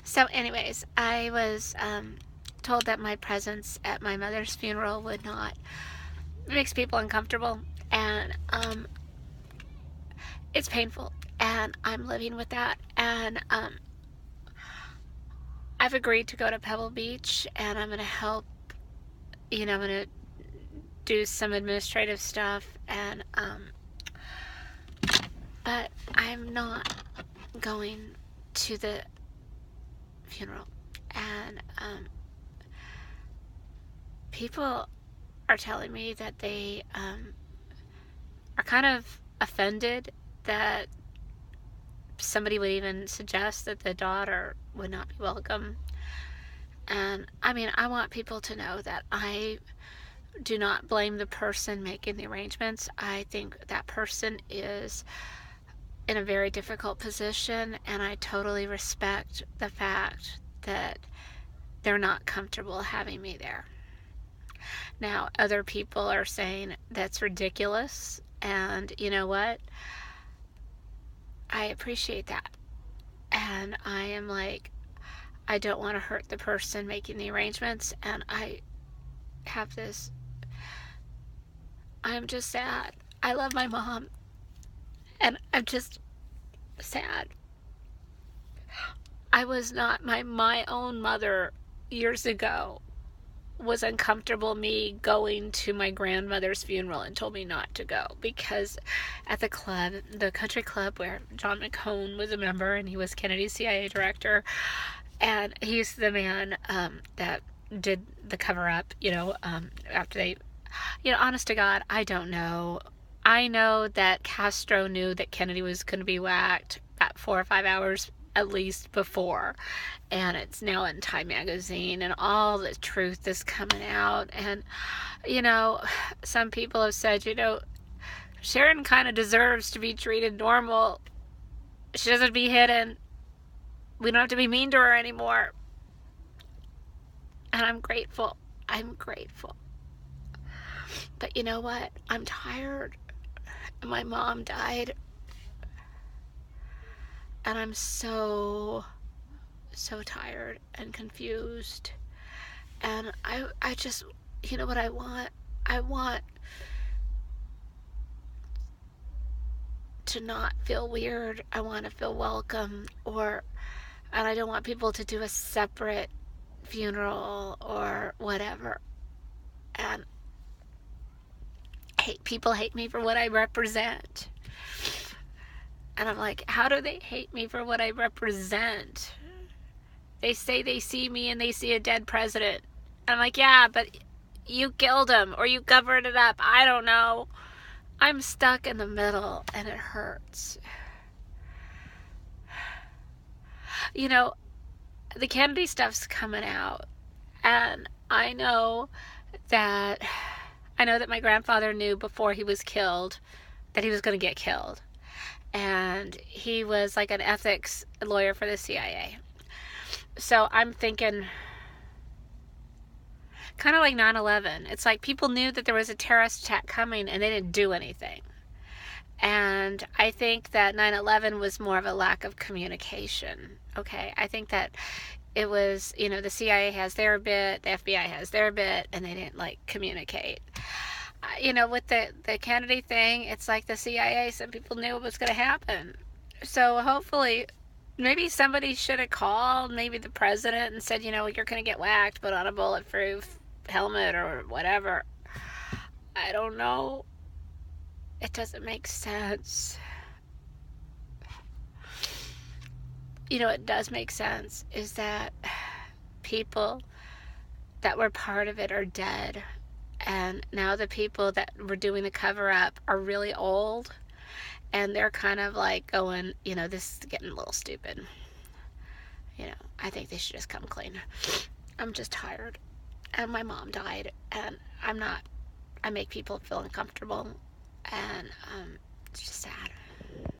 So anyways, I was told that my presence at my mother's funeral would not makes people uncomfortable, and it's painful, and I'm living with that. And I've agreed to go to Pebble Beach, and I'm going to help. I'm going to do some administrative stuff, and but I'm not going to the funeral. And people are telling me that they are kind of offended that somebody would even suggest that the daughter would not be welcome. And I mean, I want people to know that I do not blame the person making the arrangements. I think that person is in a very difficult position, and I totally respect the fact that they're not comfortable having me there. Now, other people are saying that's ridiculous, and you know what? I appreciate that. And I am like, I don't want to hurt the person making the arrangements, and I have this. I'm just sad. I love my mom, and I'm just sad. I was not my own mother years ago was uncomfortable me going to my grandmother's funeral and told me not to go because at the club, the country club where John McCone was a member and he was Kennedy's CIA director, and he's the man that did the cover up, after they, honest to God, I don't know. I know that Castro knew that Kennedy was going to be whacked about 4 or 5 hours at least before, and it's now in Time magazine, and all the truth is coming out. And some people have said, Sharon kind of deserves to be treated normal. She doesn't be hidden. We don't have to be mean to her anymore. And I'm grateful. But you know what? I'm tired. My mom died, and I'm so tired and confused. And I just, what I want? I want to not feel weird. I want to feel welcome, and I don't want people to do a separate funeral or whatever. And people hate me for what I represent. And I'm like, how do they hate me for what I represent? They say they see me and they see a dead president. I'm like, yeah, but you killed him or you covered it up. I don't know. I'm stuck in the middle and it hurts. The Kennedy stuff's coming out, and I know that my grandfather knew before he was killed that he was going to get killed. And he was like an ethics lawyer for the CIA. So I'm thinking, kind of like 9/11. It's like people knew that there was a terrorist attack coming and they didn't do anything. And I think that 9/11 was more of a lack of communication. Okay, I think that it was, the CIA has their bit, the FBI has their bit, and they didn't communicate. With the Kennedy thing, it's like the CIA, some people knew what was going to happen. So hopefully, maybe somebody should have called, maybe the president, and said, you're going to get whacked, put on a bulletproof helmet or whatever. I don't know. It doesn't make sense. It does make sense is that people that were part of it are dead. And now the people that were doing the cover up are really old. And they're kind of like going, this is getting a little stupid. I think they should just come clean. I'm just tired. And my mom died. And I make people feel uncomfortable. And it's just sad.